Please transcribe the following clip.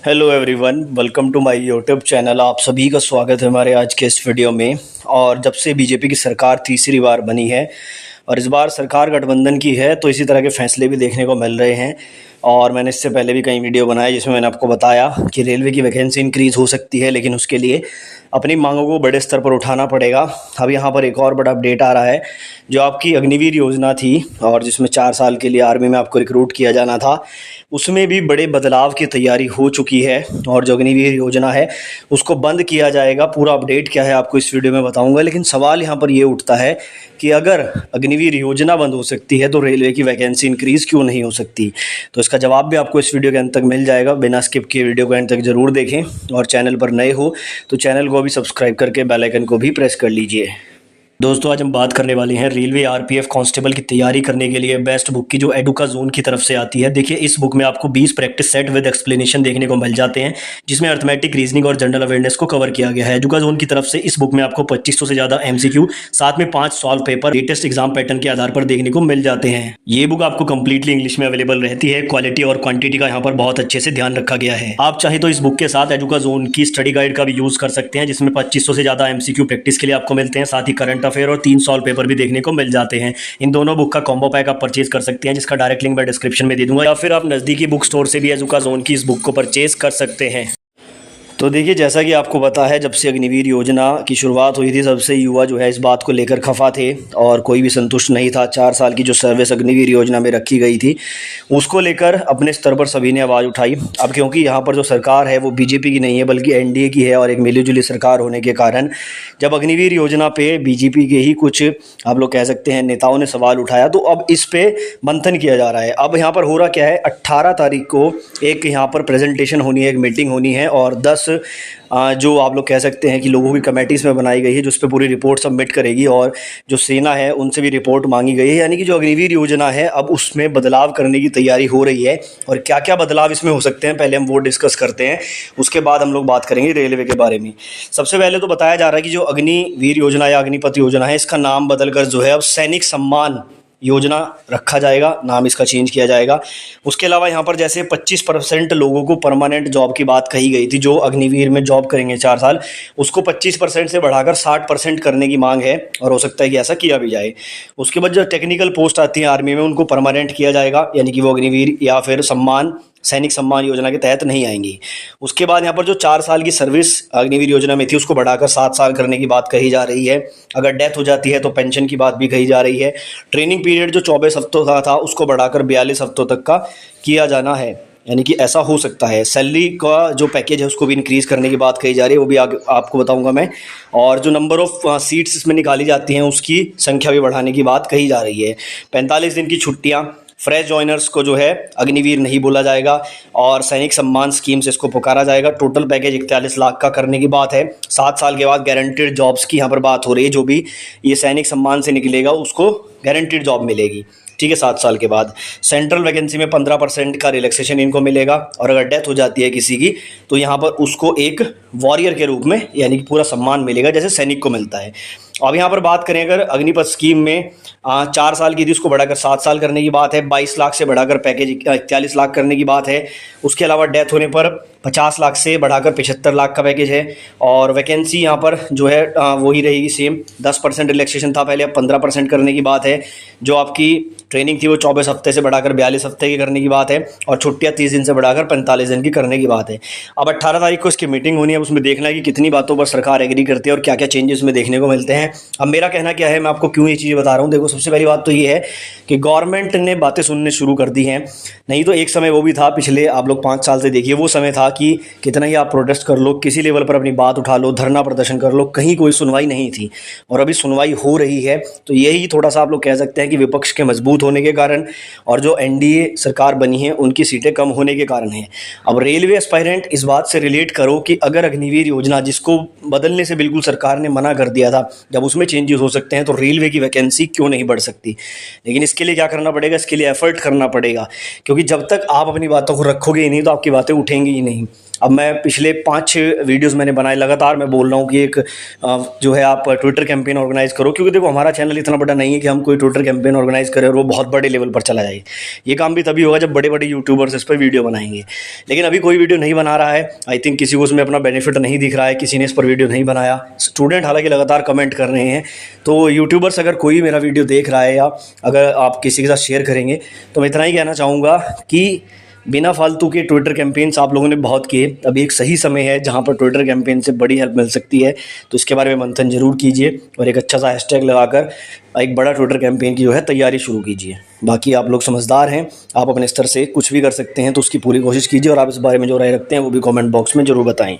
Hello everyone, welcome to my YouTube channel. आप सभी का स्वागत है हमारे आज के इस वीडियो में। और जब से बीजेपी की सरकार तीसरी बार बनी है और इस बार सरकार गठबंधन की है, तो इसी तरह के फैसले भी देखने को मिल रहे हैं। और मैंने इससे पहले भी कई वीडियो बनाए जिसमें मैंने आपको बताया कि रेलवे की वैकेंसी इंक्रीज़ हो सकती है, लेकिन उसके लिए अपनी मांगों को बड़े स्तर पर उठाना पड़ेगा। अब यहाँ पर एक और बड़ा अपडेट आ रहा है। जो आपकी अग्निवीर योजना थी और जिसमें 4 साल के लिए आर्मी में आपको रिक्रूट किया जाना था, उसमें भी बड़े बदलाव की तैयारी हो चुकी है और जो अग्निवीर योजना है उसको बंद किया जाएगा। पूरा अपडेट क्या है आपको इस वीडियो में बताऊंगा। लेकिन सवाल यहाँ पर ये उठता है कि अगर अग्निवीर योजना बंद हो सकती है तो रेलवे की वैकेंसी इंक्रीज़ क्यों नहीं हो सकती? तो इसका जवाब भी आपको इस वीडियो के अंत तक मिल जाएगा। बिना स्किप किए वीडियो को अंत तक ज़रूर देखें और चैनल पर नए हो तो चैनल को भी सब्सक्राइब करके बेल आइकन को भी प्रेस कर लीजिए। दोस्तों, आज हम बात करने वाले हैं रेलवे आरपीएफ कांस्टेबल की तैयारी करने के लिए बेस्ट बुक की, जो एडुका जोन की तरफ से आती है। देखिए, इस बुक में आपको 20 प्रैक्टिस सेट विद एक्सप्लेनेशन देखने को मिल जाते हैं, जिसमें अर्थमेटिक, रीजनिंग और जनरल अवेयरनेस को कवर किया गया है। एडुका जोन की तरफ से इस बुक में आपको 2500 से ज़्यादा एमसीक्यू, साथ में 5 solve paper latest exam pattern के आधार पर देखने को मिल जाते हैं। ये बुक आपको कंप्लीटली इंग्लिश में अवेलेबल रहती है। क्वालिटी और क्वांटिटी का यहाँ पर बहुत अच्छे से ध्यान रखा गया है। आप चाहे तो इस बुक के साथ एडुका जोन की स्टडी गाइड का भी यूज कर सकते हैं, जिसमें 2500 से ज़्यादा एमसीक्यू प्रैक्टिस के लिए आपको मिलते हैं, साथ ही करंट अफेयर और 3 सॉल्व पेपर भी देखने को मिल जाते हैं। इन दोनों बुक का कॉम्बो पैक आप परचेज कर सकते हैं, जिसका डायरेक्ट लिंक मैं डिस्क्रिप्शन में दे दूंगा, या फिर आप नज़दीकी बुक स्टोर से भी एडुका जोन की इस बुक को परचेज कर सकते हैं। तो देखिए, जैसा कि आपको पता है, जब से अग्निवीर योजना की शुरुआत हुई थी, तब से युवा जो है इस बात को लेकर खफा थे और कोई भी संतुष्ट नहीं था। 4 साल की जो सर्विस अग्निवीर योजना में रखी गई थी, उसको लेकर अपने स्तर पर सभी ने आवाज़ उठाई। अब क्योंकि यहाँ पर जो सरकार है वो बीजेपी की नहीं है बल्कि एनडीए की है, और एक मिलीजुली सरकार होने के कारण जब अग्निवीर योजना पे बीजेपी के ही कुछ आप लोग कह सकते हैं नेताओं ने सवाल उठाया, तो अब इस पे मंथन किया जा रहा है। अब यहाँ पर हो रहा क्या है, 18 तारीख को एक यहाँ पर प्रेजेंटेशन होनी है, एक मीटिंग होनी है, और 10 जो आप लोग कह सकते हैं कि लोगों की कमेटीज़ में बनाई गई है, जो उस पर पूरी रिपोर्ट सबमिट करेगी, और जो सेना है उनसे भी रिपोर्ट मांगी गई है। यानी कि जो अग्निवीर योजना है अब उसमें बदलाव करने की तैयारी हो रही है। और क्या क्या बदलाव इसमें हो सकते हैं, पहले हम वो डिस्कस करते हैं, उसके बाद हम लोग बात करेंगे रेलवे के बारे में। सबसे पहले तो बताया जा रहा है कि जो अग्निवीर योजना या अग्निपथ योजना है, इसका नाम बदलकर जो है अब सैनिक सम्मान योजना रखा जाएगा, नाम इसका चेंज किया जाएगा। उसके अलावा यहाँ पर जैसे 25% लोगों को परमानेंट जॉब की बात कही गई थी, जो अग्निवीर में जॉब करेंगे 4 साल, उसको 25% से बढ़ाकर 60% करने की मांग है, और हो सकता है कि ऐसा किया भी जाए। उसके बाद जो टेक्निकल पोस्ट आती है आर्मी में, उनको परमानेंट किया जाएगा, यानी कि वो अग्निवीर या फिर सैनिक सम्मान योजना के तहत नहीं आएंगी। उसके बाद यहाँ पर जो 4 साल की सर्विस अग्निवीर योजना में थी, उसको बढ़ाकर 7 साल करने की बात कही जा रही है। अगर डेथ हो जाती है तो पेंशन की बात भी कही जा रही है। ट्रेनिंग पीरियड जो 24 हफ्तों का था, उसको बढ़ाकर 42 हफ्तों तक का किया जाना है, यानी कि ऐसा हो सकता है। सैलरी का जो पैकेज है उसको भी इंक्रीज़ करने की बात कही जा रही है, वो भी आपको बताऊंगा मैं। और जो नंबर ऑफ़ सीट्स इसमें निकाली जाती हैं, उसकी संख्या भी बढ़ाने की बात कही जा रही है। 45 दिन की छुट्टियाँ, फ्रेश जॉइनर्स को जो है अग्निवीर नहीं बोला जाएगा, और सैनिक सम्मान स्कीम से इसको पुकारा जाएगा। टोटल पैकेज 41 लाख का करने की बात है। 7 साल के बाद गारंटीड जॉब्स की यहाँ पर बात हो रही है। जो भी ये सैनिक सम्मान से निकलेगा उसको गारंटीड जॉब मिलेगी, ठीक है, 7 साल के बाद। सेंट्रल वैकेंसी में 15% का रिलैक्सेशन इनको मिलेगा, और अगर डेथ हो जाती है किसी की तो यहाँ पर उसको एक वॉरियर के रूप में, यानी कि पूरा सम्मान मिलेगा जैसे सैनिक को मिलता है। अब यहाँ पर बात करें अगर अग्निपथ स्कीम में 4 साल की थी, उसको बढ़ाकर 7 साल करने की बात है। 22 लाख से बढ़ाकर पैकेज 41 लाख करने की बात है। उसके अलावा डेथ होने पर 50 लाख से बढ़ाकर 75 लाख का पैकेज है। और वैकेंसी यहाँ पर जो है वही रहेगी सेम, 10% रिलैक्सेशन था पहले, अब 15% करने की बात है। जो आपकी ट्रेनिंग थी वो 24 हफ्ते से बढ़ाकर 42 हफ्ते की करने की बात है, और छुट्टियाँ 30 दिन से बढ़ाकर 45 दिन की करने की बात है। अब 18 तारीख को इसकी मीटिंग होनी है, उसमें देखना है कि कितनी बातों पर सरकार एग्री करती है और क्या क्या चेंजेस में देखने को मिलते हैं। अब मेरा कहना क्या है, मैं आपको क्यों ये चीज़ें बता रहा हूँ। देखो, सबसे पहली बात तो ये है कि गवर्नमेंट ने बातें सुनने शुरू कर दी हैं। नहीं तो एक समय वो भी था, पिछले आप लोग 5 साल से देखिए, वो समय था कि कितना ही आप प्रोटेस्ट कर लो, किसी लेवल पर अपनी बात उठा लो, धरना प्रदर्शन कर लो, कहीं कोई सुनवाई नहीं थी। और अभी सुनवाई हो रही है, तो यही थोड़ा सा आप लोग कह सकते हैं कि विपक्ष के मजबूत होने के कारण और जो एनडीए सरकार बनी है उनकी सीटें कम होने के कारण है। अब रेलवे एस्पायरेंट इस बात से रिलेट करो कि अगर अग्निवीर योजना, जिसको बदलने से बिल्कुल सरकार ने मना कर दिया था, जब उसमें चेंजेस हो सकते हैं तो रेलवे की वैकेंसी क्यों नहीं बढ़ सकती। लेकिन इसके लिए क्या करना पड़ेगा, इसके लिए एफर्ट करना पड़ेगा, क्योंकि जब तक आप अपनी बातों को रखोगे ही नहीं तो आपकी बातें उठेंगी ही नहीं। अब मैं पिछले 5 वीडियोस मैंने बनाए लगातार, मैं बोल रहा हूँ कि एक जो है आप ट्विटर कैंपेन ऑर्गेनाइज़ करो, क्योंकि देखो हमारा चैनल इतना बड़ा नहीं है कि हम कोई ट्विटर कैंपेन ऑर्गेनाइज़ करें और वो बहुत बड़े लेवल पर चला जाए। ये काम भी तभी होगा जब बड़े बड़े यूट्यूबर्स इस पर वीडियो बनाएंगे, लेकिन अभी कोई वीडियो नहीं बना रहा है। आई थिंक किसी को उसमें अपना बेनिफिट नहीं दिख रहा है, किसी ने इस पर वीडियो नहीं बनाया। स्टूडेंट हालांकि लगातार कमेंट कर रहे हैं, तो यूट्यूबर्स अगर कोई मेरा वीडियो देख रहा है या अगर आप किसी के साथ शेयर करेंगे तो मैं इतना ही कहना चाहूँगा कि बिना फालतू के ट्विटर कैंपेन्स आप लोगों ने बहुत किए, अभी एक सही समय है जहां पर ट्विटर कैंपेन से बड़ी हेल्प मिल सकती है। तो इसके बारे में मंथन जरूर कीजिए और एक अच्छा सा हैशटैग लगाकर एक बड़ा ट्विटर कैंपेन की जो है तैयारी शुरू कीजिए। बाकी आप लोग समझदार हैं, आप अपने स्तर से कुछ भी कर सकते हैं, तो उसकी पूरी कोशिश कीजिए और आप इस बारे में जो राय रखते हैं वो भी कमेंट बॉक्स में ज़रूर बताएं।